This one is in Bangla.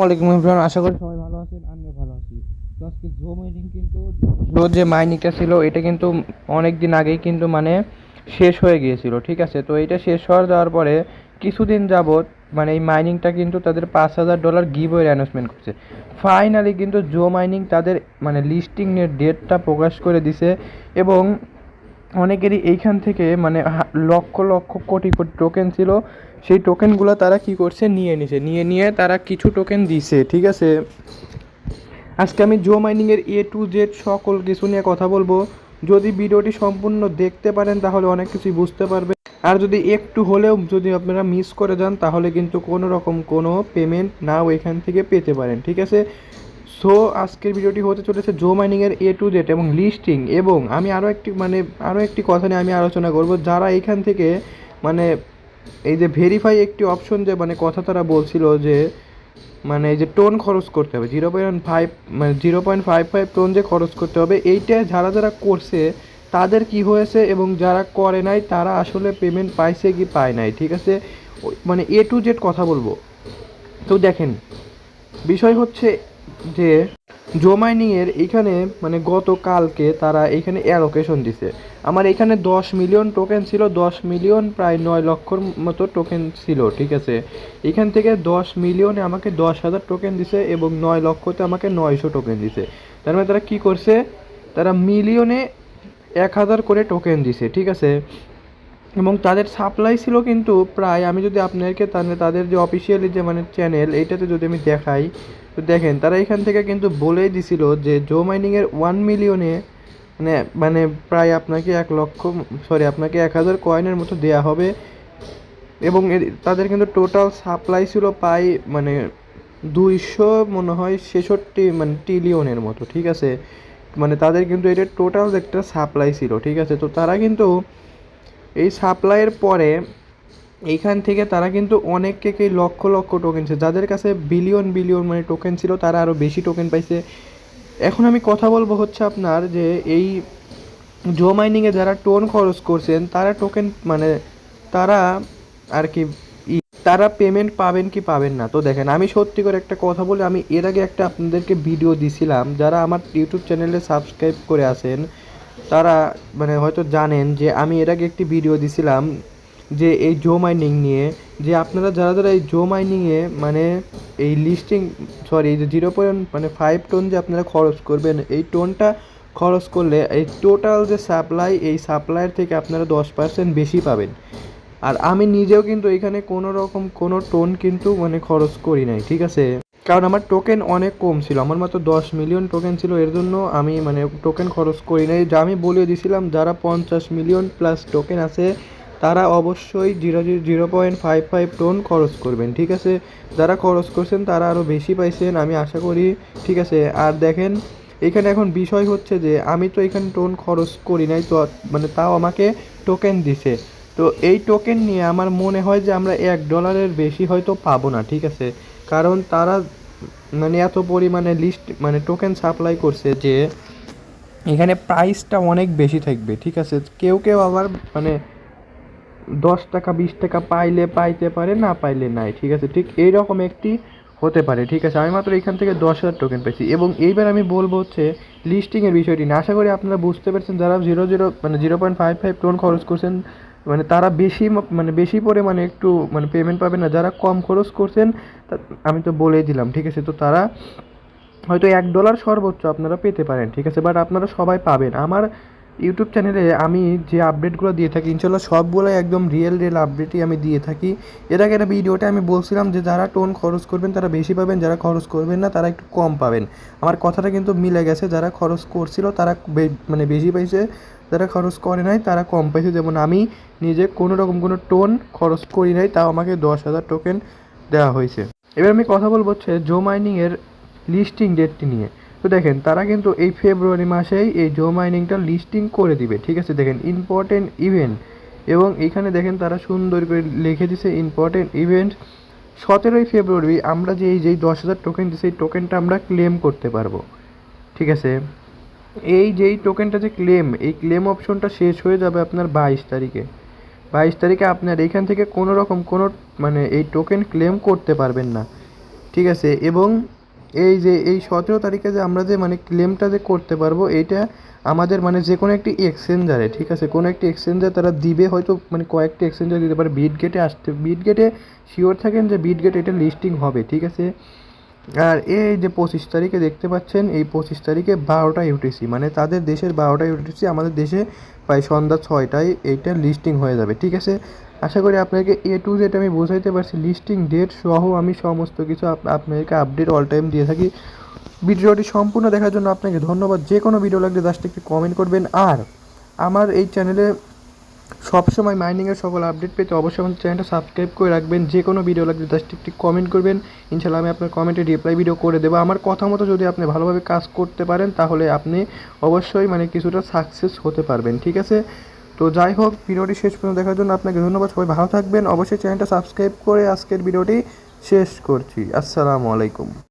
ওয়ালাইকুম এভরিওয়ান, আশা করি সবাই ভালো আছেন। আমিও ভালো আছি। তো আজকে জো মাইনিং কিন্তু যে মাইনিংটা ছিল এটা কিন্তু অনেক দিন আগেই কিন্তু মানে শেষ হয়ে গিয়েছিল, ঠিক আছে। তো এটা শেষ হয়ে যাওয়ার পরে কিছুদিন যাবত মানে এই মাইনিংটা কিন্তু তাদের $5,000 গিভওয়ে অ্যানাউন্সমেন্ট করছে। ফাইনালি কিন্তু জো মাইনিং তাদের মানে লিস্টিংয়ের ডেটটা প্রকাশ করে দিছে এবং অনেকেরই এইখান থেকে মানে লক্ষ লক্ষ কোটি কোটি টোকেন ছিল, সেই টোকেনগুলো তারা কি করছে নিয়ে তারা কিছু টোকেন দিছে, ঠিক আছে। আজকে আমি জো মাইনিংয়ের A to Z সকল কিছু নিয়ে কথা বলবো। যদি ভিডিওটি সম্পূর্ণ দেখতে পারেন তাহলে অনেক কিছুই বুঝতে পারবেন, আর যদি একটু হলেও যদি আপনারা মিস করে যান তাহলে কিন্তু কোনো রকম কোনো পেমেন্ট নাও এখান থেকে পেতে পারেন, ঠিক আছে। সো আজকের ভিডিওটি হতে চলেছে জো মাইনিংয়ের A to Z এবং লিস্টিং, এবং আমি আরও একটি কথা নিয়ে আমি আলোচনা করব। যারা এখান থেকে মানে এই যে ভেরিফাই একটি অপশন, যে মানে কথা তারা বলছিল যে মানে এই যে টোন খরচ করতে হবে 0.5, মানে 0.55 টোন যে খরচ করতে হবে, এইটা যারা যারা করছে তাদের কি হয়েছে এবং যারা করে নাই তারা আসলে পেমেন্ট পাইছে কি পায় নাই, ঠিক আছে। মানে A to Z কথা বলবো। তো দেখেন, বিষয় হচ্ছে যে জো মাইনিংয়ের এইখানে মানে গতকালকে তারা এইখানে অ্যালোকেশন দিছে। আমার এইখানে 10 মিলিয়ন টোকেন ছিল, 10 মিলিয়ন প্রায় 9 লক্ষর মতো টোকেন ছিল, ঠিক আছে। এখান থেকে 10 মিলিয়নে আমাকে 10,000 টোকেন দিছে এবং 9 লক্ষতে আমাকে 900 টোকেন দিছে। তার মানে তারা কি করছে, তারা মিলিয়নে 1,000 করে টোকেন দিছে, ঠিক আছে। এবং তাদের সাপ্লাই ছিল কিন্তু প্রায়, আমি যদি আপনাকে তাদের যে অফিসিয়ালি যে মানে চ্যানেল এইটাতে যদি আমি দেখাই, তো দেখেন তারা এখান থেকে কিন্তু বলেই দিছিল যে জো মাইনিংয়ের 1 মিলিয়নে মানে মানে প্রায় আপনাকে 1 লক্ষ, সরি আপনাকে 1,000 কয়েনের মতো দেয়া হবে। এবং তাদের কিন্তু টোটাল সাপ্লাই ছিল প্রায় মানে 200 মনে হয় 66 মানে ট্রিলিয়নের মতো, ঠিক আছে। মানে তাদের কিন্তু এটা টোটাল একটা সাপ্লাই ছিল, ঠিক আছে। তো তারা কিন্তু এই সাপ্লাইয়ের পরে এইখান থেকে তারা কিন্তু অনেককে লক্ষ লক্ষ টোকেন ছিল, যাদের কাছে বিলিয়ন বিলিয়ন মানে টোকেন ছিল তারা আরও বেশি টোকেন পাইছে। এখন আমি কথা বলবো হচ্ছে আপনার যে এই জো মাইনিংয়ে যারা টোন খরচ করছেন তারা টোকেন মানে তারা আর কি তারা পেমেন্ট পাবেন কি পাবেন না। তো দেখেন, আমি সত্যি করে একটা কথা বলি, আমি এর আগে একটা আপনাদেরকে ভিডিও দিছিলাম, যারা আমার ইউটিউব চ্যানেলে সাবস্ক্রাইব করে আছেন তারা মানে হয়তো জানেন যে আমি এর আগে একটি ভিডিও দিছিলাম যে এই জো মাইনিং নিয়ে, যে আপনারা যারা যারা এই জো মাইনিংয়ে মানে এই লিস্টিং, সরি এই যে 0.5 টোন যে আপনারা খরচ করবেন, এই টোনটা খরচ করলে এই টোটাল যে সাপ্লাই, এই সাপ্লাইয়ের থেকে আপনারা 10% বেশি পাবেন। আর আমি নিজেও কিন্তু এখানে কোনো রকম কোনো টোন কিন্তু মানে খরচ করি নাই, ঠিক আছে। কারণ আমার টোকেন অনেক কম ছিল, আমার মাত্র 10 মিলিয়ন টোকেন ছিল, এর জন্য আমি মানে টোকেন খরচ করি নাই। যা আমি বলে দিয়েছিলাম যারা 50 মিলিয়ন প্লাস টোকেন আছে তারা অবশ্যই 0.55 টোন খরচ করবেন, ঠিক আছে। যারা খরচ করছেন তারা আরও বেশি পাইছেন আমি আশা করি, ঠিক আছে। আর দেখেন, এখানে এখন বিষয় হচ্ছে যে আমি তো এখানে টোন খরচ করি নাই, তো মানে তাও আমাকে টোকেন দিছে। তো এই টোকেন নিয়ে আমার মনে হয় যে আমরা $1 বেশি হয়তো পাবো না, ঠিক আছে। কারণ তারা মানে এত পরিমাণে লিস্ট মানে টোকেন সাপ্লাই করছে যে এখানে প্রাইসটা অনেক বেশি থাকবে, ঠিক আছে। কেউ কেউ আবার মানে 10 টাকা 20 টাকা পাইলে পাইতে পারে, না পাইলে নাই, ঠিক আছে। ঠিক এইরকম একটি হতে পারে, ঠিক আছে। আমি মাত্র এখান থেকে 10,000 টোকেন পেয়েছি। এবং এইবার আমি বলবো হচ্ছে লিস্টিংয়ের বিষয়টি না, আশা করি আপনারা বুঝতে পারছেন। যারা 0.55 টোন খরচ করছেন মানে তারা মানে বেশি পরিমাণে একটু মানে পেমেন্ট পাবেন না। যারা কম খরচ করছেন আমি তো বলেই দিলাম, ঠিক আছে। তো তারা হয়তো $1 সর্বোচ্চ আপনারা পেতে পারেন, ঠিক আছে, বাট আপনারা সবাই পাবেন। আমার ইউটিউব চ্যানেলে আমি যে আপডেটগুলো দিয়ে থাকি ইনশাল্লাহ সবগুলোই একদম রিয়েল আপডেটই আমি দিয়ে থাকি। এর আগে একটা ভিডিওতে আমি বলছিলাম যে যারা টোন খরচ করবেন তারা বেশি পাবেন, যারা খরচ করবেন না তারা একটু কম পাবেন। আমার কথাটা কিন্তু মিলে গেছে, যারা খরচ করছিল তারা মানে বেশি পাইছে, যারা খরচ করে নাই তারা কম পাইছে। যেমন আমি নিজে কোনো রকম কোনো টোন খরচ করি নাই, তাও আমাকে 10,000 টোকেন দেওয়া হয়েছে। এবার আমি কথা বলবো হচ্ছে জো মাইনিংয়ের লিস্টিং ডেটটি নিয়ে। তো দেখেন তারা কিন্তু এই ফেব্রুয়ারি মাসেই এই জো মাইনিংটা লিস্টিং করে দিবে, ঠিক আছে। দেখেন ইম্পর্টেন্ট ইভেন্ট, এবং এইখানে দেখেন তারা সুন্দর করে লিখে দিছে ইম্পর্টেন্ট ইভেন্ট 17ই ফেব্রুয়ারি আমরা যেই 10,000 টোকেন দিচ্ছি এই টোকেনটা আমরা ক্লেম করতে পারবো, ঠিক আছে। এই যেই টোকেনটা যে এই ক্লেম অপশনটা শেষ হয়ে যাবে আপনার 22 তারিখে। 22 তারিখে আপনার এইখান থেকে কোনো রকম কোনো মানে এই টোকেন ক্লেম করতে পারবেন না। ঠিক আছে। এবং এই যে এই 17 তারিখে যে আমরা যে মানে ক্লেমটা যে করতে পারবো, এইটা আমাদের মানে যে কোনো একটি এক্সচেঞ্জারে, ঠিক আছে, কোনো একটি এক্সচেঞ্জার তারা দিবে, হয়তো মানে কয়েকটি এক্সচেঞ্জার দিতে পারে। বিটগেটে আসতে, বিটগেটে শিওর থাকেন যে বিটগেট এটা লিস্টিং হবে, ঠিক আছে। আর এই যে 25 তারিখে দেখতে পাচ্ছেন, এই 25 তারিখে 12টা ইউটিসি, মানে তাদের দেশের 12টা ইউটিসি, আমাদের দেশে প্রায় সন্ধ্যা 6টায় এইটা লিস্টিং হয়ে যাবে, ঠিক আছে। আশা করি আপনাকে এ টু জেড আমি বোঝাইতে পারছি, লিস্টিং ডেট সহ আমি সমস্ত কিছু আপনাদেরকে আপডেট অল টাইম দিয়ে থাকি। ভিডিওটি সম্পূর্ণ দেখার জন্য আপনাকে ধন্যবাদ। যে কোনো ভিডিও লাগলে জাস্ট একটি কমেন্ট করবেন। আর আমার এই চ্যানেলে সবসময় মাইনিংয়ের সকল আপডেট পেতে অবশ্যই আমাদের চ্যানেলটা সাবস্ক্রাইব করে রাখবেন। যে কোনো ভিডিও লাগলে জাস্ট একটি কমেন্ট করবেন, ইনশাল্লাহ আমি আপনার কমেন্টে রিপ্লাই ভিডিও করে দেবো। আমার কথা মতো যদি আপনি ভালোভাবে কাজ করতে পারেন, তাহলে আপনি অবশ্যই মানে কিছুটা সাকসেস হতে পারবেন, ঠিক আছে। তো যাই হোক, ভিডিওটি শেষ পর্যন্ত দেখার জন্য আপনাকে ধন্যবাদ। সবাই ভালো থাকবেন, অবশ্যই চ্যানেলটা সাবস্ক্রাইব করে আজকের ভিডিওটি শেষ করছি। আসসালামু আলাইকুম।